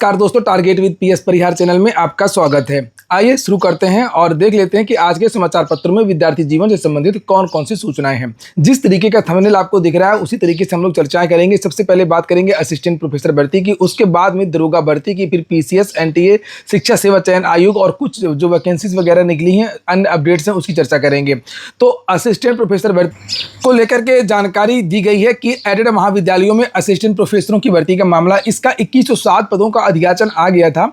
नमस्कार दोस्तों, target with PS Parihar channel में आपका स्वागत है। आइए शुरू करते हैं और देख लेते हैं कि आज के समाचार पत्रों में विद्यार्थी जीवन से संबंधित कौन कौन सी सूचनाएं हैं। जिस तरीके का थंबनेल आपको दिख रहा है उसी तरीके से हम लोग चर्चाएं करेंगे। सबसे पहले बात करेंगे असिस्टेंट प्रोफेसर भर्ती की, उसके बाद में दरोगा भर्ती की, फिर पीसीएस, एनटीए, शिक्षा सेवा चयन आयोग और कुछ जो वैकेंसीज वगैरह निकली हैं, अन्य अपडेट्स हैं, उसकी चर्चा करेंगे। तो असिस्टेंट प्रोफेसर भर्ती को लेकर के जानकारी दी गई है कि एडेड महाविद्यालयों में असिस्टेंट प्रोफेसरों की भर्ती का मामला, इसका 2107 पदों का अधियाचन आ गया था।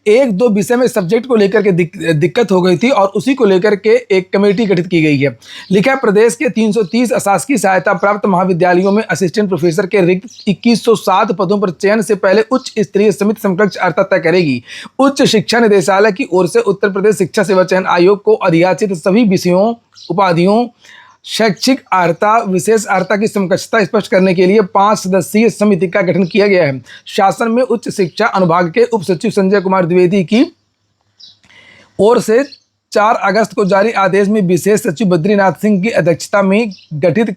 एक दो विषय में सब्जेक्ट को लेकर के दिक्कत हो गई थी और उसी को लेकर के एक कमेटी गठित की गई है। लिखा है, प्रदेश के 330 अशासकीय सहायता प्राप्त महाविद्यालयों में असिस्टेंट प्रोफेसर के रिक्त 2107 पदों पर चयन से पहले उच्च स्तरीय समिति समकक्ष अर्हता तय करेगी। उच्च शिक्षा निदेशालय की ओर से उत्तर प्रदेश शिक्षा सेवा चयन आयोग को अधियाचित सभी विषयों, उपाधियों, शैक्षिक अर्हता, विशेष अर्हता की समकक्षता स्पष्ट करने के लिए 5 सदस्यीय समिति का गठन किया गया है। शासन में उच्च शिक्षा अनुभाग के उप सचिव संजय कुमार द्विवेदी की ओर से 4 अगस्त को जारी आदेश में विशेष सचिव बद्रीनाथ सिंह की अध्यक्षता में गठित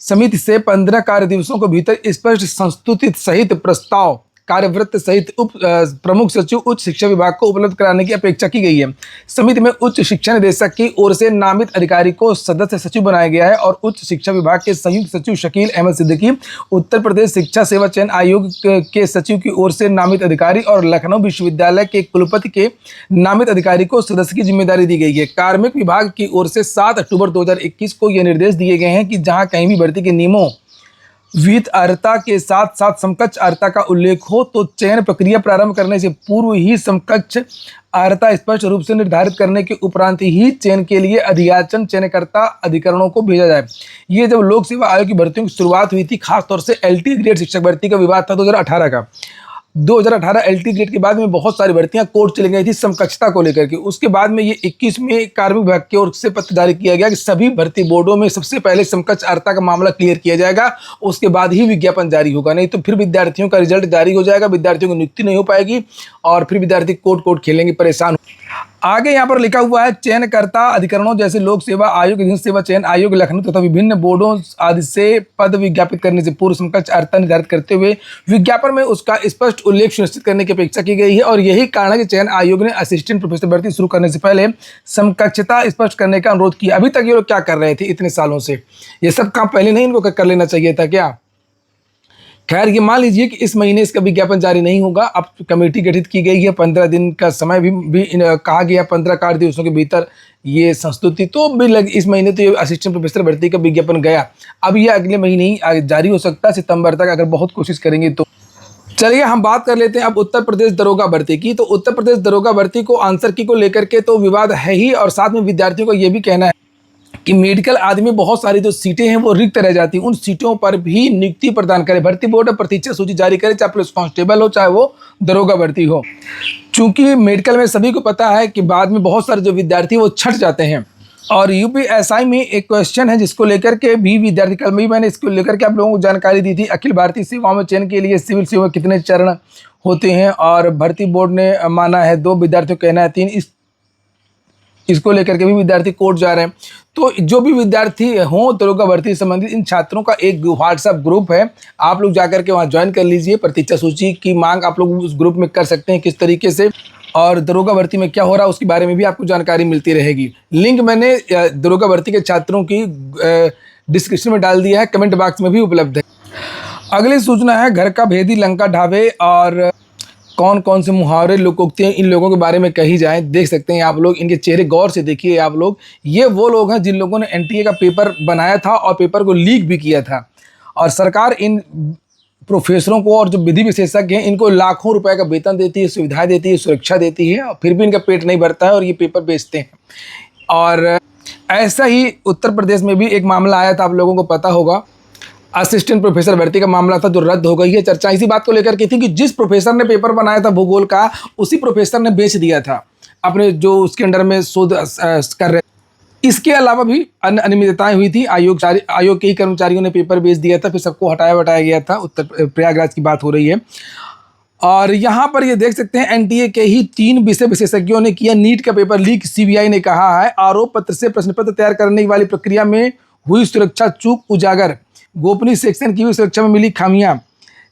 समिति से 15 कार्य दिवसों के भीतर स्पष्ट संस्तुति सहित प्रस्ताव कार्यवृत्त सहित उप प्रमुख सचिव उच्च शिक्षा विभाग को उपलब्ध कराने की अपेक्षा की गई है। समिति में उच्च शिक्षा निदेशक की ओर से नामित अधिकारी को सदस्य सचिव बनाया गया है और उच्च शिक्षा विभाग के संयुक्त सचिव शकील अहमद सिद्दीकी, उत्तर प्रदेश शिक्षा सेवा चयन आयोग के सचिव की ओर से नामित अधिकारी और लखनऊ विश्वविद्यालय के कुलपति के नामित अधिकारी को सदस्य की जिम्मेदारी दी गई है। कार्मिक विभाग की ओर से 7 अक्टूबर 2021 को यह निर्देश दिए गए हैं कि जहां कहीं भी भर्ती के नियमों विहित अर्हता के साथ साथ समकक्ष अर्हता का उल्लेख हो तो चयन प्रक्रिया प्रारंभ करने से पूर्व ही समकक्ष अर्हता स्पष्ट रूप से निर्धारित करने के उपरांत ही चयन के लिए अधियाचन चयनकर्ता अधिकरणों को भेजा जाए। ये जब लोक सेवा आयोग की भर्तियों की शुरुआत हुई थी, खासतौर से एलटी ग्रेड शिक्षक भर्ती का विवाद था 2018 का। 2018 एलटी ग्रेड के बाद में बहुत सारी भर्तियां कोर्ट चली गई थी समकक्षता को लेकर के। उसके बाद में ये 21 में कार्मिक विभाग की ओर से पत्र जारी किया गया कि सभी भर्ती बोर्डों में सबसे पहले समकक्ष अर्हता का मामला क्लियर किया जाएगा, उसके बाद ही विज्ञापन जारी होगा, नहीं तो फिर विद्यार्थियों का रिजल्ट जारी हो जाएगा, विद्यार्थियों की नियुक्ति नहीं हो पाएगी और फिर विद्यार्थी कोर्ट खेलेंगे, परेशान। आगे यहाँ पर लिखा हुआ है, चयनकर्ता अधिकरणों जैसे लोक सेवा आयोग, विधिक सेवा चयन आयोग, लखनऊ तथा विभिन्न बोर्डों आदि से पद विज्ञापित करने से पूर्व समकक्ष अर्हता निर्धारित करते हुए विज्ञापन में उसका स्पष्ट उल्लेख सुनिश्चित करने की अपेक्षा की गई है। और यही कारण है कि चयन आयोग ने असिस्टेंट प्रोफेसर भर्ती शुरू करने से पहले समकक्षता स्पष्ट करने का अनुरोध किया। अभी तक ये लोग क्या कर रहे थे इतने सालों से? ये सब काम पहले नहीं इनको कर लेना चाहिए था क्या? खैर, ये मान लीजिए कि इस महीने इसका विज्ञापन जारी नहीं होगा। अब कमेटी गठित की गई है, 15 दिन का समय भी कहा गया, 15 कार्य दिवसों के भीतर ये संस्तुति तो भी इस महीने तो ये असिस्टेंट प्रोफेसर भर्ती का विज्ञापन गया। अब ये अगले महीने ही जारी हो सकता है, सितंबर तक, अगर बहुत कोशिश करेंगे तो। चलिए हम बात कर लेते हैं अब उत्तर प्रदेश दरोगा भर्ती की। तो उत्तर प्रदेश दरोगा भर्ती को आंसर की को लेकर के तो विवाद है ही, और साथ में विद्यार्थियों का ये भी कहना है कि मेडिकल आदि में बहुत सारी जो सीटें हैं वो रिक्त रह जाती हैं, उन सीटों पर भी नियुक्ति प्रदान करे। भर्ती बोर्ड प्रतीक्षा सूची जारी करे, चाहे पुलिस कांस्टेबल हो चाहे वो दरोगा भर्ती हो। चूंकि मेडिकल में सभी को पता है कि बाद में बहुत सारे जो विद्यार्थी वो छट जाते हैं। और यूपीएसआई में एक क्वेश्चन है जिसको लेकर के भी विद्यार्थी, कल में मैंने इसको लेकर के आप लोगों को जानकारी दी थी। अखिल भारतीय सेवाओं में चयन के लिए सिविल सेवा में कितने चरण होते हैं, और भर्ती बोर्ड ने माना है 2, विद्यार्थियों को कहना है 3। इसको लेकर के भी विद्यार्थी कोर्ट जा रहे हैं। तो जो भी विद्यार्थी हों दरोगा भर्ती संबंधित, इन छात्रों का एक व्हाट्सएप ग्रुप है, आप लोग जाकर के वहाँ ज्वाइन कर लीजिए। प्रतीक्षा सूची की मांग आप लोग उस ग्रुप में कर सकते हैं किस तरीके से, और दरोगा भर्ती में क्या हो रहा है उसके बारे में भी आपको जानकारी मिलती रहेगी। लिंक मैंने दरोगा भर्ती के छात्रों की डिस्क्रिप्शन में डाल दिया है, कमेंट बॉक्स में भी उपलब्ध है। अगली सूचना है, घर का भेदी लंका ढाबे और कौन कौन से मुहावरे लोकोक्तियाँ इन लोगों के बारे में कही जाए। देख सकते हैं आप लोग, इनके चेहरे गौर से देखिए आप लोग। ये वो लोग हैं जिन लोगों ने एनटीए का पेपर बनाया था और पेपर को लीक भी किया था, और सरकार इन प्रोफेसरों को और जो विधि विशेषज्ञ हैं इनको लाखों रुपए का वेतन देती है, सुविधाएं देती है, सुरक्षा देती है, और फिर भी इनका पेट नहीं भरता है और ये पेपर बेचते हैं। और ऐसा ही उत्तर प्रदेश में भी एक मामला आया था, आप लोगों को पता होगा, असिस्टेंट प्रोफेसर भर्ती का मामला था जो रद्द हो गई है। चर्चा इसी बात को लेकर की थी कि जिस प्रोफेसर ने पेपर बनाया था भूगोल का, उसी प्रोफेसर ने बेच दिया था अपने जो उसके अंडर में शोध कर रहे। इसके अलावा भी अन्य अनियमितताएं हुई थी। आयोग के ही कर्मचारियों ने पेपर बेच दिया था, फिर सबको हटाया गया था। उत्तर प्रयागराज की बात हो रही है। और यहाँ पर ये देख सकते हैं, एनटीए के ही 3 विषय विशेषज्ञों ने किया नीट का पेपर लीक। सीबीआई ने कहा है, आरोप पत्र से प्रश्न पत्र तैयार करने वाली प्रक्रिया में हुई सुरक्षा चूक उजागर, गोपनीय सेक्शन की भी सुरक्षा में मिली खामियां,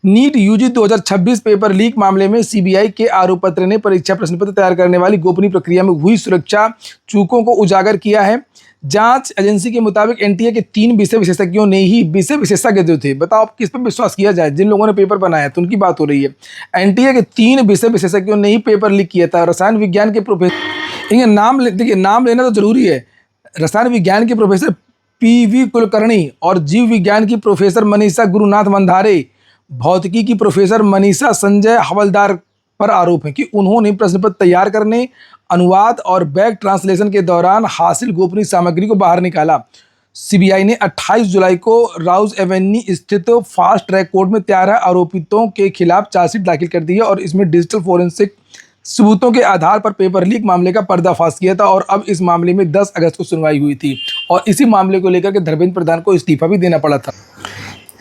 नीट यूजी 2026 पेपर लीक मामले में सीबीआई के आरोप पत्र ने परीक्षा प्रश्न पत्र तैयार करने वाली गोपनीय प्रक्रिया में हुई सुरक्षा चूकों को उजागर किया है। जांच एजेंसी के मुताबिक एनटीए के 3 विषय विशेषज्ञों ने ही विषय विशेषज्ञ जो थे, बताओ आप किस पर विश्वास किया जाए, जिन लोगों ने पेपर बनाया तो उनकी बात हो रही है। एनटीए के 3 विषय विशेषज्ञों ने ही पेपर लीक किया था। रसायन विज्ञान के प्रोफेसर, इनके देखिए नाम लेना तो जरूरी है। रसायन विज्ञान के प्रोफेसर पीवी कुलकर्णी और जीव विज्ञान की प्रोफेसर मनीषा गुरुनाथ मंधारे, भौतिकी की प्रोफेसर मनीषा संजय हवलदार पर आरोप है कि उन्होंने प्रश्न पत्र तैयार करने, अनुवाद और बैक ट्रांसलेशन के दौरान हासिल गोपनीय सामग्री को बाहर निकाला। सीबीआई ने 28 जुलाई को राउज एवेन्यू स्थित फास्ट ट्रैक कोर्ट में 13 आरोपितों के खिलाफ चार्जशीट दाखिल कर दी है और इसमें डिजिटल फोरेंसिक सबूतों के आधार पर पेपर लीक मामले का पर्दाफाश किया था। और अब इस मामले में 10 अगस्त को सुनवाई हुई थी और इसी मामले को लेकर के धर्मेंद्र प्रधान को इस्तीफा भी देना पड़ा था।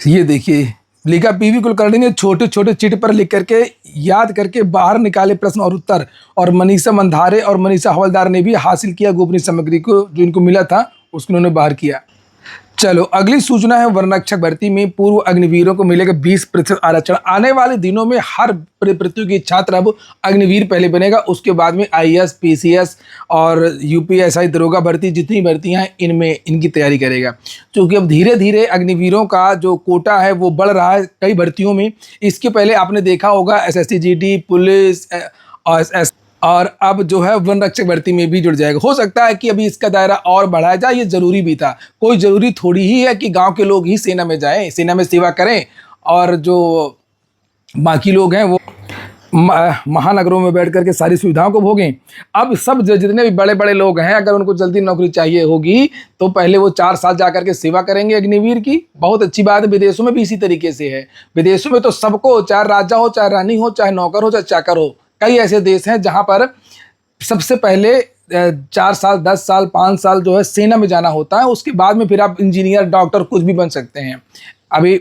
ये देखिए, लिखा पीवी कुलकर्णी ने छोटे छोटे चिट पर लिख करके याद करके बाहर निकाले प्रश्न और उत्तर, और मनीषा मंधारे और मनीषा हवलदार ने भी हासिल किया गोपनीय सामग्री को, जो इनको मिला था उसको उन्होंने बाहर किया। चलो अगली सूचना है, वनरक्षक भर्ती में पूर्व अग्निवीरों को मिलेगा 20% आरक्षण। आने वाले दिनों में हर प्रतियोगी छात्र अब अग्निवीर पहले बनेगा, उसके बाद में आईएएस, पीसीएस और यूपीएसआई दरोगा भर्ती, जितनी भर्तियां हैं इनमें इनकी तैयारी करेगा। क्योंकि अब धीरे धीरे अग्निवीरों का जो कोटा है वो बढ़ रहा है कई भर्तियों में। इसके पहले आपने देखा होगा एसएससी जीडी, पुलिस और अब जो है वन रक्षक भर्ती में भी जुड़ जाएगा। हो सकता है कि अभी इसका दायरा और बढ़ाया जाए, ये जरूरी भी था। कोई जरूरी थोड़ी ही है कि गांव के लोग ही सेना में जाएं, सेना में सेवा करें और जो बाकी लोग हैं वो महानगरों में बैठ करके सारी सुविधाओं को भोगें। अब सब जितने भी बड़े बड़े लोग हैं, अगर उनको जल्दी नौकरी चाहिए होगी तो पहले वो 4 साल जा करके सेवा करेंगे अग्निवीर की। बहुत अच्छी बात है। विदेशों में भी इसी तरीके से है। विदेशों में तो सबको, चाहे राजा हो, चाहे रानी हो, चाहे नौकर हो, चाहे चाकर हो, कई ऐसे देश हैं जहां पर सबसे पहले 4 साल, 10 साल, 5 साल जो है सेना में जाना होता है। उसके बाद में फिर आप इंजीनियर, डॉक्टर कुछ भी बन सकते हैं। अभी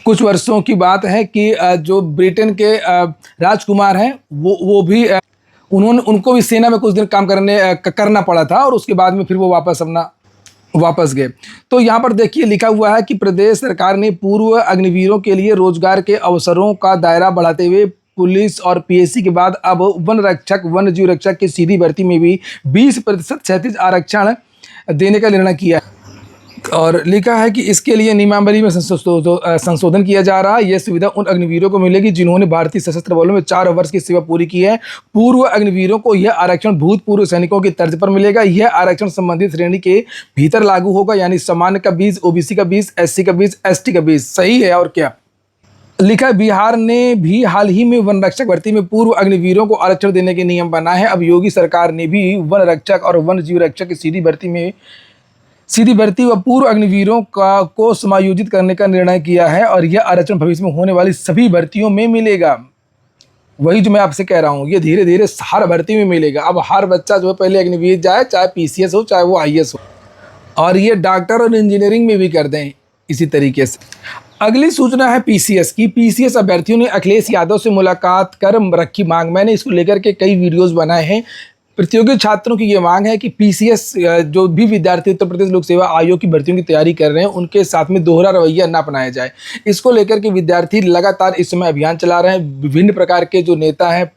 कुछ वर्षों की बात है कि जो ब्रिटेन के राजकुमार हैं वो भी उनको भी सेना में कुछ दिन काम करना पड़ा था और उसके बाद में फिर वो वापस गए। तो यहाँ पर देखिए लिखा हुआ है कि प्रदेश सरकार ने पूर्व अग्निवीरों के लिए रोजगार के अवसरों का दायरा बढ़ाते हुए पुलिस और पीएससी के बाद अब वन रक्षक, वन्य जीव रक्षक की सीधी भर्ती में भी 20% क्षैतिज आरक्षण देने का निर्णय किया है। और लिखा है कि इसके लिए नियमावली में संशोधन किया जा रहा है। यह सुविधा उन अग्निवीरों को मिलेगी जिन्होंने भारतीय सशस्त्र बलों में 4 वर्ष की सेवा पूरी की है। पूर्व अग्निवीरों को यह आरक्षण भूतपूर्व सैनिकों की तर्ज पर मिलेगा। यह आरक्षण संबंधित श्रेणी के भीतर लागू होगा, यानी सामान्य का 20, ओबीसी का 20, एससी का 20, एसटी का 20। सही है। और क्या लिखा है, बिहार ने भी हाल ही में वन रक्षक भर्ती में पूर्व अग्निवीरों को आरक्षण देने के नियम बनाए हैं। अब योगी सरकार ने भी वन रक्षक और वन जीव रक्षक की सीधी भर्ती व पूर्व अग्निवीरों को समायोजित करने का निर्णय किया है और यह आरक्षण भविष्य में होने वाली सभी भर्तियों में मिलेगा। वही जो मैं आपसे कह रहा हूँ, ये धीरे धीरे हर भर्ती में मिलेगा। अब हर बच्चा जो है पहले अग्निवीर जाए, चाहे पीसीएस हो, चाहे वो आईएएस हो, और ये डॉक्टर और इंजीनियरिंग में भी कर दें इसी तरीके से। अगली सूचना है पीसीएस की। पीसीएस अभ्यर्थियों ने अखिलेश यादव से मुलाकात कर रखी मांग। मैंने इसको लेकर के कई वीडियोस बनाए हैं। प्रतियोगी छात्रों की ये मांग है कि पीसीएस जो भी विद्यार्थी उत्तर प्रदेश लोक सेवा आयोग की भर्तियों की तैयारी कर रहे हैं, उनके साथ में दोहरा रवैया न अपनाया जाए। इसको लेकर के विद्यार्थी लगातार इस समय अभियान चला रहे हैं। विभिन्न प्रकार के जो नेता हैं,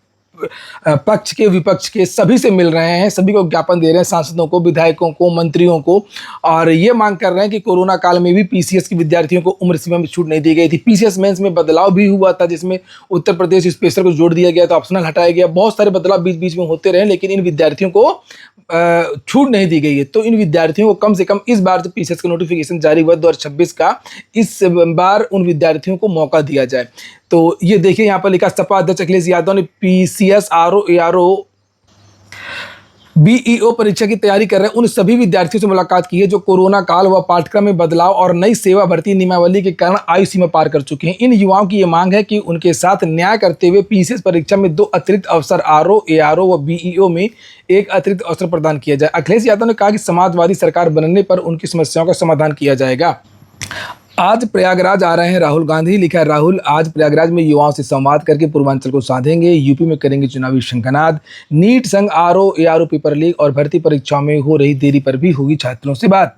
पक्ष के विपक्ष के, सभी से मिल रहे हैं, सभी को ज्ञापन दे रहे हैं, सांसदों को, विधायकों को, मंत्रियों को, और ये मांग कर रहे हैं कि कोरोना काल में भी पीसीएस के विद्यार्थियों को उम्र सीमा में छूट नहीं दी गई थी। पीसीएस मेंस में बदलाव भी हुआ था, जिसमें उत्तर प्रदेश स्पेशल को जोड़ दिया गया था, ऑप्शनल हटाया गया। बहुत सारे बदलाव बीच बीच में होते रहे, लेकिन इन विद्यार्थियों को छूट नहीं दी गई है। तो इन विद्यार्थियों को कम से कम इस बार जो पीसीएस का नोटिफिकेशन जारी हुआ 2026 का, इस बार उन विद्यार्थियों को मौका दिया जाए। तो ये देखिए यहाँ पर लिखा, सपा अध्यक्ष अखिलेश यादव ने पीसीएस, आरओ, एआरओ, बीईओ परीक्षा की तैयारी कर रहे हैं उन सभी विद्यार्थियों से मुलाकात की है जो कोरोना काल व पाठ्यक्रम में बदलाव और नई सेवा भर्ती नियमावली के कारण आयु सीमा पार कर चुके हैं। इन युवाओं की ये मांग है कि उनके साथ न्याय करते हुए पीसीएस परीक्षा में 2 अतिरिक्त अवसर, आरओ, एआरओ व बीईओ में 1 अतिरिक्त अवसर प्रदान किया जाए। अखिलेश यादव ने कहा कि समाजवादी सरकार बनने पर उनकी समस्याओं का समाधान किया जाएगा। आज प्रयागराज आ रहे हैं राहुल गांधी। लिखा है, राहुल आज प्रयागराज में युवाओं से संवाद करके पूर्वांचल को साधेंगे। यूपी में करेंगे चुनावी शंखनाद। नीट संग आरओ, एआरओ पेपर लीक और भर्ती परीक्षाओं में हो रही देरी पर भी होगी छात्रों से बात।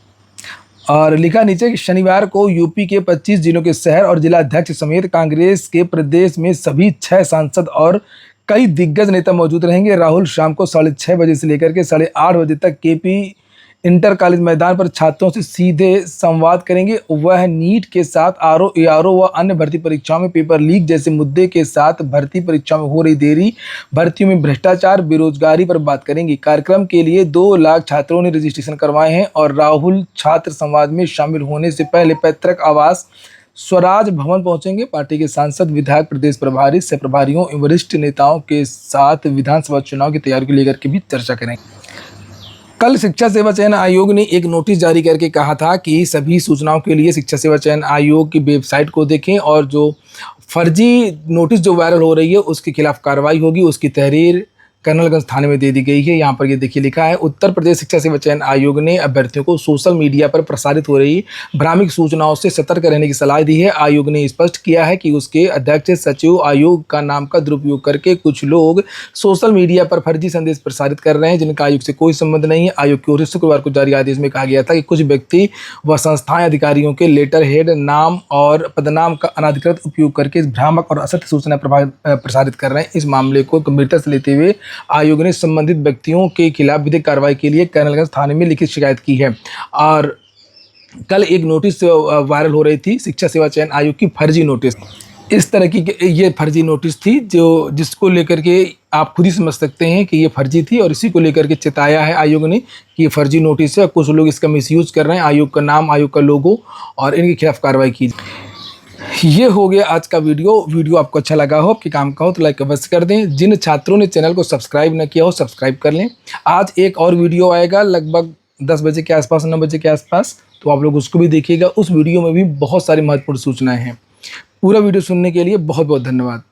और लिखा नीचे कि शनिवार को यूपी के 25 जिलों के शहर और जिला अध्यक्ष समेत कांग्रेस के प्रदेश में सभी 6 सांसद और कई दिग्गज नेता मौजूद रहेंगे। राहुल शाम को 6:30 बजे से लेकर के 8:30 बजे तक केपी इंटर कॉलेज मैदान पर छात्रों से सीधे संवाद करेंगे। वह नीट के साथ आरओ, एआरओ व अन्य भर्ती परीक्षाओं में पेपर लीक जैसे मुद्दे के साथ भर्ती परीक्षा में हो रही देरी, भर्तियों में भ्रष्टाचार, बेरोजगारी पर बात करेंगे। कार्यक्रम के लिए 2 लाख छात्रों ने रजिस्ट्रेशन करवाए हैं और राहुल छात्र संवाद में शामिल होने से पहले पैतृक आवास स्वराज भवन पहुंचेंगे। पार्टी के सांसद, विधायक, प्रदेश प्रभारी, सह प्रभारियों, वरिष्ठ नेताओं के साथ विधानसभा चुनाव की तैयारी को लेकर के भी चर्चा करेंगे। कल शिक्षा सेवा चयन आयोग ने एक नोटिस जारी करके कहा था कि सभी सूचनाओं के लिए शिक्षा सेवा चयन आयोग की वेबसाइट को देखें और जो फर्जी नोटिस जो वायरल हो रही है उसके खिलाफ कार्रवाई होगी। उसकी तहरीर कर्नलगंज थाने में दे दी गई है। यहाँ पर ये देखिए लिखा है, उत्तर प्रदेश शिक्षा सेवा चयन आयोग ने अभ्यर्थियों को सोशल मीडिया पर प्रसारित हो रही भ्रामक सूचनाओं से सतर्क रहने की सलाह दी है। आयोग ने स्पष्ट किया है कि उसके अध्यक्ष सचिव आयोग का नाम का दुरुपयोग करके कुछ लोग सोशल मीडिया पर फर्जी संदेश प्रसारित कर रहे हैं जिनका आयोग से कोई संबंध नहीं है। आयोग की ओर से शुक्रवार को जारी आदेश में कहा गया था कि कुछ व्यक्ति व संस्थाएं अधिकारियों के लेटर हेड, नाम और पदनाम का अनाधिकृत उपयोग करके भ्रामक और असत्य सूचना प्रसारित कर रहे हैं। इस मामले को गंभीरता से लेते हुए आयोग ने संबंधित व्यक्तियों के खिलाफ विधिक कार्रवाई के लिए कर्नलगंज थाने में लिखित शिकायत की है। और कल एक नोटिस वायरल हो रही थी शिक्षा सेवा चयन आयोग की फर्जी नोटिस। इस तरह की ये फर्जी नोटिस थी जिसको लेकर के आप खुद ही समझ सकते हैं कि ये फर्जी थी और इसी को लेकर के चेताया है आयोग ने कि ये फर्जी नोटिस है। कुछ लोग इसका मिसयूज कर रहे हैं। आयोग का नाम, आयोग का लोगो और इनके खिलाफ कार्रवाई की। ये हो गया आज का वीडियो आपको अच्छा लगा हो, आपके काम का हो तो लाइक अवश्य कर दें। जिन छात्रों ने चैनल को सब्सक्राइब न किया हो सब्सक्राइब कर लें। आज एक और वीडियो आएगा लगभग 10 बजे के आसपास, 9 बजे के आसपास, तो आप लोग उसको भी देखिएगा। उस वीडियो में भी बहुत सारी महत्वपूर्ण सूचनाएं हैं। पूरा वीडियो सुनने के लिए बहुत बहुत धन्यवाद।